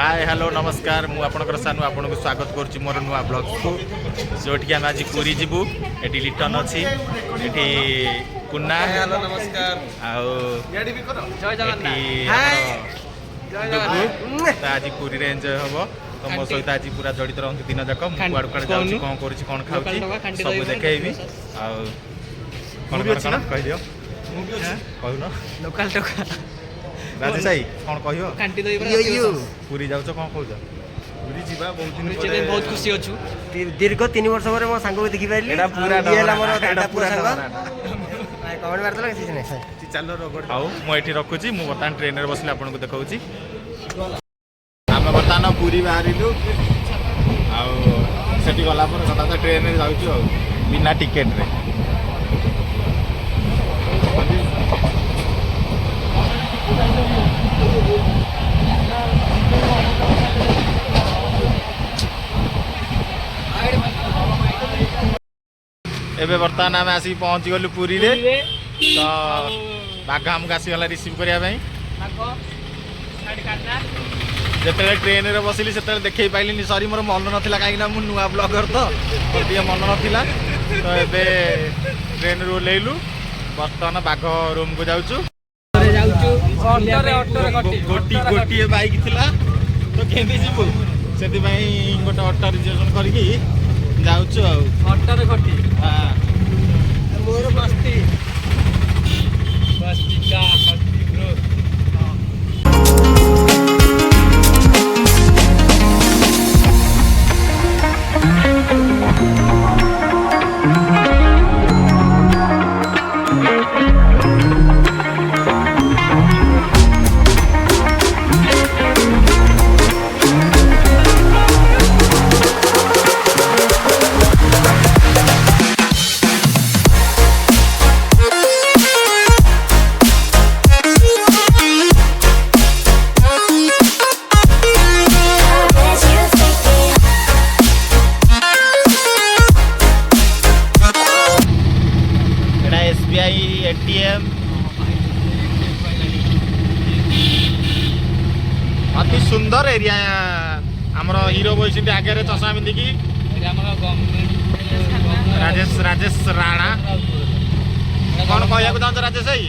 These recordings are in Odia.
हाय हेलो नमस्कार मु आपनकर सानु आपनको स्वागत करछि मोर नुआ ब्लॉग को जोठी हम आज पुरी जिबु एटी लिटन अछि एटी कुन्ना हेलो नमस्कार आउ याडी भी करो जय जगन्नाथ हाय आज पुरी रे एन्जॉय हबो तो मो सहित आज पूरा जडित रहंती दिन जाक मु कुआड कुआड जाउछि कोन करछि कोन खाउछि सब देखेइबी आउ कोन कोन कहि दियो मु भी अछि कहू न लोकल टोका राजेश भाई कोन कहियो कांटी दई बरा पुरी जाउछ कोन कहू पुरी जीवा बहुत दिन परे बहुत खुशी अछु दीर्घ 3 वर्ष परे मो सांग को देखि पाइली एटा पूरा डला मोर एटा पूरा कमेंट मारतला किछि नै चलो रोगड़ आउ मु एठी रखुची मु बर्तमान ट्रेन रे बसले आपन को देखाउची हम बर्तमान पूरी बाहरिलु आउ सेठी गला पर सदा ट्रेन रे जाउछु बिना टिकट रे एबे बर्तमान आम आसिक पहुँची गलु पुरी रे तो बाघ आमको आसीगला रिसीव करने जिते ट्रेन रे बसिली से देखे पाइलिनी सरी मोर मन नाला कहीं मुझे नुआ ब्लॉगर तो मोर मन नाला तो एबे ट्रेन रू ओह्लैलु बर्तमान बाघ रूम को जाऊँ गोटे बाइक थिला तो केमी जीवु से गोटे ऑटो रिजर्वेशन करके जाऊँ ऑटो घटी हाँ मोर मस्ती मस्ती का मस्ती ब्रो एटीएम अति सुंदर एरिया आमर हीरो बस आगे चषमा पिंधिकी राजेश राजेश राणा कौन कहू चाहत राजेश भाई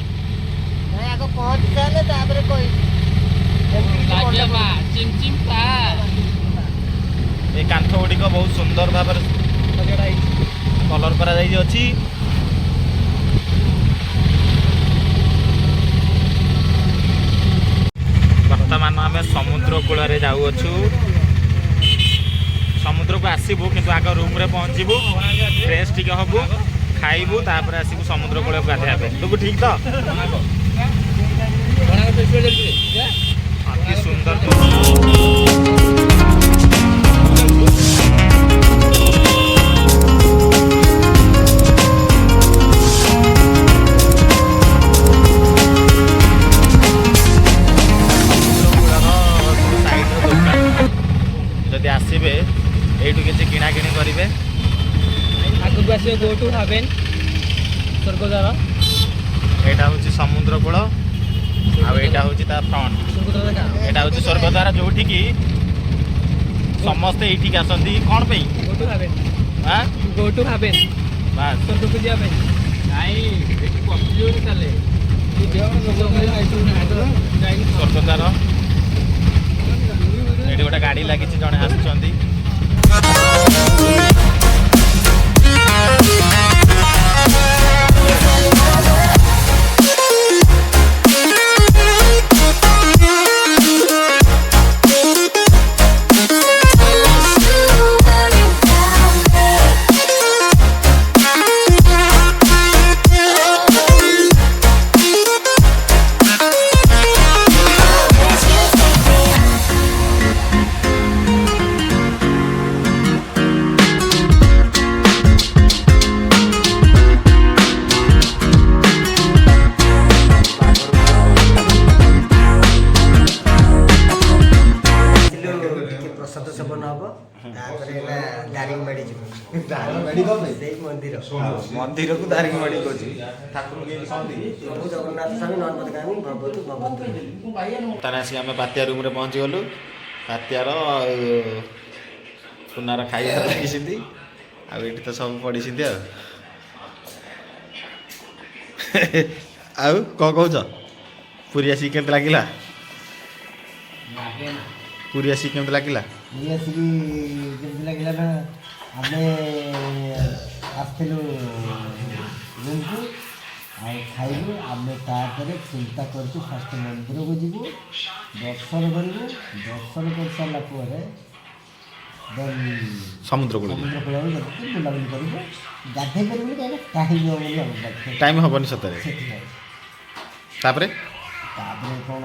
ये कांथ गुड़िक बहुत सुंदर भाव कलर करा वर्तमान आम समुद्र कूल जाऊँ समुद्र को आसबू किंतु आग रूम रे पहुँचबू फ्रेश टिके हबू खाइबू तापर आसबू समुद्र कूल को गाधे तुमको ठीक तो अति सुंदर जदि आसबे यू किसी किना किणी करेंगे आगु आस गो टू हेवेन स्वर्गद्वार यहाँ हूँ समुद्र कूल आटा हूँ फ्रंट यहाँ हूँ स्वर्गद्वार जो समस्ते ये आसती कौन पे गो टू हेवेन हाँ गो टू हेवेन बास स्वर्ग को जाए स्वर्गद्वार ये गोटे गाड़ी लगी जड़े आसुँच मंदिर को दारिंगबाड़ी ठाकुर जगन्नाथ स्वामी नर्मदा गामी भगवतु भगवतु आम बात्या रूम रे पहुँची गलु କାତିଆର ପୁନାର ଖାଇବା ଲାଗିଛନ୍ତି ଆଉ ଏଠି ତ ସବୁ ପଡ଼ିଛନ୍ତି ଆଉ କ'ଣ କହୁଛ ପୁରୀ ଆସିକି କେମିତି ଲାଗିଲା ପୁରୀ ଆସିକି କେମିତି ଲାଗିଲା ଇଏ ଆସିକି ଯେମିତି ଲାଗିଲା ନା ଆମେ ଆସିଥିଲୁ ରୁମ୍କୁ ଆଉ ଖାଇଲୁ ଆମେ ତାପରେ ଚିନ୍ତା କରିଛୁ ଫାଷ୍ଟ ମନ୍ଦିରକୁ ଯିବୁ ଦର୍ଶନ କରିବୁ ଦର୍ଶନ କରିସାରିଲା ପରେ ଦେନ୍ ସମୁଦ୍ର କୂଳ ସମୁଦ୍ର କୂଳରେ ଯାଇକି ବୁଲାବୁଲି କରିବୁ ଗାଧେଇ ପାରିବୁନି କାହିଁକି ଟାଇମ୍ ହେବ ବୋଲି ଆମ ପାଖରେ ଟାଇମ୍ ହେବନି ସତରେ ସେଥିପାଇଁ ତାପରେ ତାପରେ କ'ଣ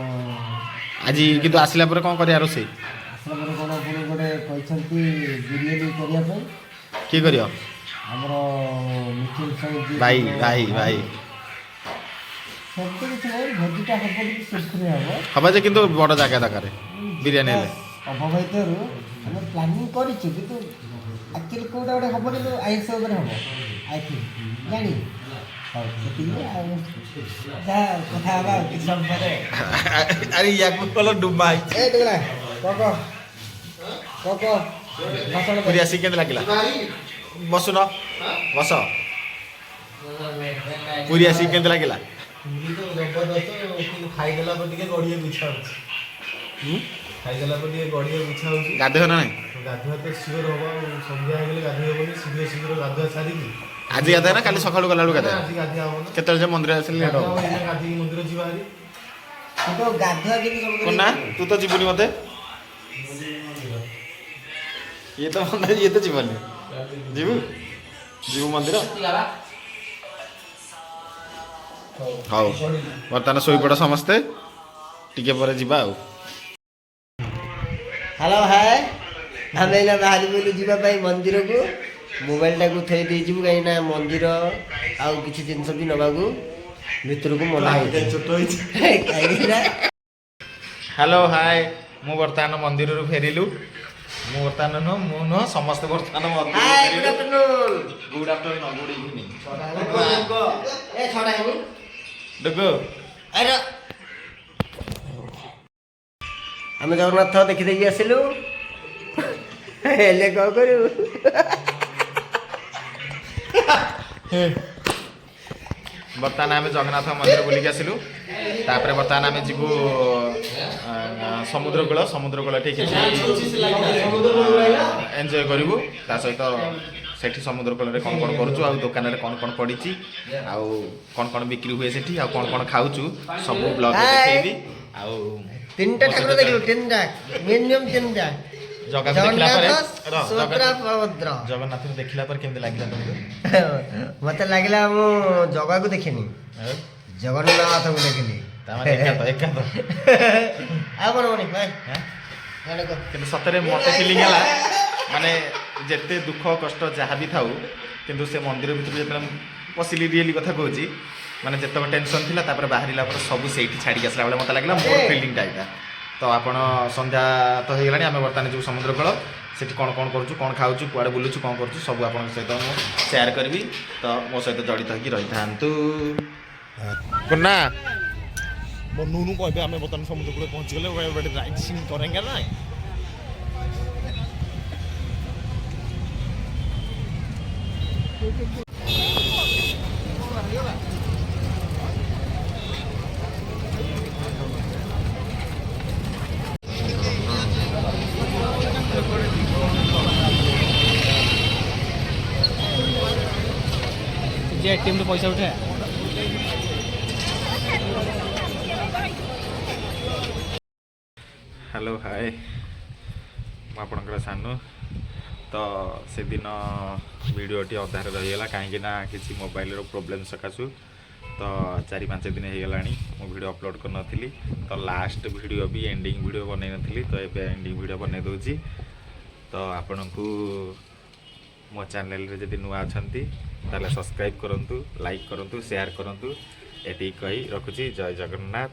ଆଜି କିନ୍ତୁ ଆସିଲା ପରେ କ'ଣ କରିବା ରୋଷେଇ ଆସିଲା ପରେ କ'ଣ ଆପଣ ଗୋଟେ କହିଛନ୍ତି ବିରିୟାନୀ କରିବା ପାଇଁ କିଏ କରିବ ଆମର ମିଥୁନ ସାହୁ ଭାଇ ଭାଇ ଭାଇ ସେମିତି କିଛି ନାହିଁ ଭୋଜିଟା ହେବ କିନ୍ତୁ ସୁଖରେ ହେବ ହବ ଯେ କିନ୍ତୁ ବଡ଼ ଜାଗା ଦରକାର ବିରିୟାନୀ ହେଲେ ଅଭାବ ଭିତରୁ ଆମେ ପ୍ଲାନିଂ କରିଛୁ କିନ୍ତୁ ଆକ୍ଚୁଆଲି କେଉଁଟା ଗୋଟେ ହେବ କିନ୍ତୁ ଆଇଁଷ ଉପରେ ହେବ ଆଇ ଥିଙ୍କ ଜାଣି ହଉ ସେତିକି ଆଉ ଯାହା କଥା ହେବା ଆଉ କିଛି ସମୟ ପରେ ଆରେ ୟାକୁ କଲ ଡୁବା ହେଇଛି ଏ ଦେଖିଲା କହ ଭାଷଣ ପୁରୀ ଆସିକି କେମିତି ଲାଗିଲା ବସୁନ ବସ ପୁରୀ ଆସିକି କେମିତି ଲାଗିଲା ଖାଇଦେଲା ପରେ ଟିକେ ଗଡ଼ିବାକୁ ଇଚ୍ଛା ହେଉଛି ଖାଇଦେଲା ପରେ ଟିକେ ଗଡ଼ିବାକୁ ଇଚ୍ଛା ହେଉଛି ଗାଧୋଇ ନା ନାହିଁ ଗାଧୁଆ ତ ଶୀଘ୍ର ହବ ଆଉ ସନ୍ଧ୍ୟା ହେଇଗଲେ ଗାଧୋଇ ହବନି ଶୀଘ୍ର ଗାଧୁଆ ସାରିକି ଆଜି ଗାଧୋଇ ନା କାଲି ସକାଳୁ ଗଲାବେଳକୁ ଗାଧୋଇ ଆଜି ଗାଧୋଇ ହବ ନା କେତେବେଳେ ଯେ ମନ୍ଦିର ଆସିଲେ ଲେଟ୍ ହବ ଗାଧୋଇକି ମନ୍ଦିର ଯିବା ହାରି କିନ୍ତୁ ଗାଧୁଆ କିନ୍ତୁ ସମୁଦ୍ର ନା ତୁ ତ ଯିବୁନି ମତେ ଇଏ ତ ଯିବନି ଯିବୁ ଯିବୁ ମନ୍ଦିର ହଉ ବର୍ତ୍ତମାନ ଶୋଇପଡ଼ ସମସ୍ତେ ଟିକେ ପରେ ଯିବା ଆଉ ହ୍ୟାଲୋ ହାଏ ଆମେ ଏଇନା ବାହାରି ପଡ଼ିଲୁ ଯିବା ପାଇଁ ମନ୍ଦିରକୁ ମୋବାଇଲଟାକୁ ଥୋଇ ଦେଇଯିବୁ କାହିଁକିନା ମନ୍ଦିର ଆଉ କିଛି ଜିନିଷ ବି ନେବାକୁ ଭିତରକୁ ମନା ହେଇଛି ଛୋଟ ହେଇଛି କାହିଁକିନା ହ୍ୟାଲୋ ହାଏ ମୁଁ ବର୍ତ୍ତମାନ ମନ୍ଦିରରୁ ଫେରିଲୁ ମୁଁ ବର୍ତ୍ତମାନ ନୁହଁ ସମସ୍ତେ ବର୍ତ୍ତମାନ hi good afternoon good afternoon good evening ଏ ଛଡ଼ା ହେଇନି ଡୁଗୁ ଆରେ ଆମେ ଜଗନ୍ନାଥ ଦେଖିଦେଇକି ଆସିଲୁ ହେଲେ କ'ଣ କରିବୁ ବର୍ତ୍ତମାନ ଆମେ ଜଗନ୍ନାଥ ମନ୍ଦିର ବୁଲିକି ଆସିଲୁ ତାପରେ ବର୍ତ୍ତମାନ ଆମେ ଯିବୁ ସମୁଦ୍ର କୂଳ ଠିକ୍ ଏନ୍ଜୟ କରିବୁ ତା ସହିତ ସେଠି ସମୁଦ୍ର କୂଳରେ କ'ଣ କ'ଣ କରୁଛୁ ଆଉ ଦୋକାନରେ କ'ଣ କ'ଣ ପଡ଼ିଛି ଆଉ କ'ଣ ବିକ୍ରି ହୁଏ ସେଠି ଆଉ କ'ଣ ଖାଉଛୁ ସବୁ ବ୍ଲଗ୍ ଦେଖେଇବି ଆଉ ତିନିଟା ଠାକୁର ଦେଖିଲୁ ତିନିଟା ମିନିମମ୍ ତିନିଟା ଜଗନ୍ନାଥଙ୍କୁ ଦେଖିଲା ପରେ କେମିତି ଲାଗିଲା ତମକୁ ମତେ ଲାଗିଲା ମୁଁ ଜଗାକୁ ଦେଖିନି ଜଗନ୍ନାଥଙ୍କୁ ଦେଖିଲି ତାମାନେ ଏକାନ୍ତ ଆଉ କ'ଣ ମଣି କିନ୍ତୁ ସତରେ ମତେ ଫିଲିଂ ହେଲା ମାନେ ଯେତେ ଦୁଃଖ କଷ୍ଟ ଯାହା ବି ଥାଉ କିନ୍ତୁ ସେ ମନ୍ଦିର ଭିତରୁ ଯେତେବେଳେ ପଶିଲି ରିଏଲି କଥା କହୁଛି ମାନେ ଯେତେବେଳେ ଟେନସନ୍ ଥିଲା ତାପରେ ବାହାରିଲା ପରେ ସବୁ ସେଇଠି ଛାଡ଼ିକି ଆସିଲା ବେଳେ ମୋତେ ଲାଗିଲା ମୋର ଫିଲିଂଟା ଏଇଟା ତ ଆପଣ ସନ୍ଧ୍ୟା ତ ହେଇଗଲାଣି ଆମେ ବର୍ତ୍ତମାନ ଯିବୁ ସମୁଦ୍ର କୂଳ ସେଠି କ'ଣ କରୁଛୁ କ'ଣ ଖାଉଛୁ କୁଆଡ଼େ ବୁଲୁଛୁ କ'ଣ କରୁଛୁ ସବୁ ଆପଣଙ୍କ ସହିତ ମୁଁ ସେୟାର କରିବି ତ ମୋ ସହିତ ଜଡ଼ିତ ହେଇକି ରହିଥାନ୍ତୁ କୁନା ବନୁନୁ କହିବେ ଆମେ ବର୍ତ୍ତମାନ ସମୁଦ୍ର କୂଳେ ପହଞ୍ଚିଗଲେ ଗୋଟେ ରାଇଡ୍ ସିନ୍ କରେंगे ନା जे एटीएम पैसा उठा ହ୍ୟାଲୋ ହାଏ ମୁଁ ଆପଣଙ୍କର ସାନୁ ତ ସେଦିନ ଭିଡ଼ିଓଟି ଅଧାରେ ରହିଗଲା କାହିଁକି ନା କିଛି ମୋବାଇଲର ପ୍ରୋବ୍ଲେମ୍ ସକାଶୁ ତ 4-5 ଦିନ ହେଇଗଲାଣି ମୁଁ ଭିଡ଼ିଓ ଅପଲୋଡ଼ କରିନଥିଲି ତ ଲାଷ୍ଟ ଭିଡ଼ିଓ ବି ଏଣ୍ଡିଙ୍ଗ ଭିଡ଼ିଓ ବନେଇ ନଥିଲି ତ ଏବେ ଏଣ୍ଡିଙ୍ଗ ଭିଡ଼ିଓ ବନେଇ ଦେଉଛି ତ ଆପଣଙ୍କୁ ମୋ ଚ୍ୟାନେଲରେ ଯଦି ନୂଆ ଅଛନ୍ତି ତାହେଲେ ସବସ୍କ୍ରାଇବ୍ କରନ୍ତୁ ଲାଇକ୍ କରନ୍ତୁ ସେୟାର କରନ୍ତୁ ଏତିକି କହି ରଖୁଛି ଜୟ ଜଗନ୍ନାଥ।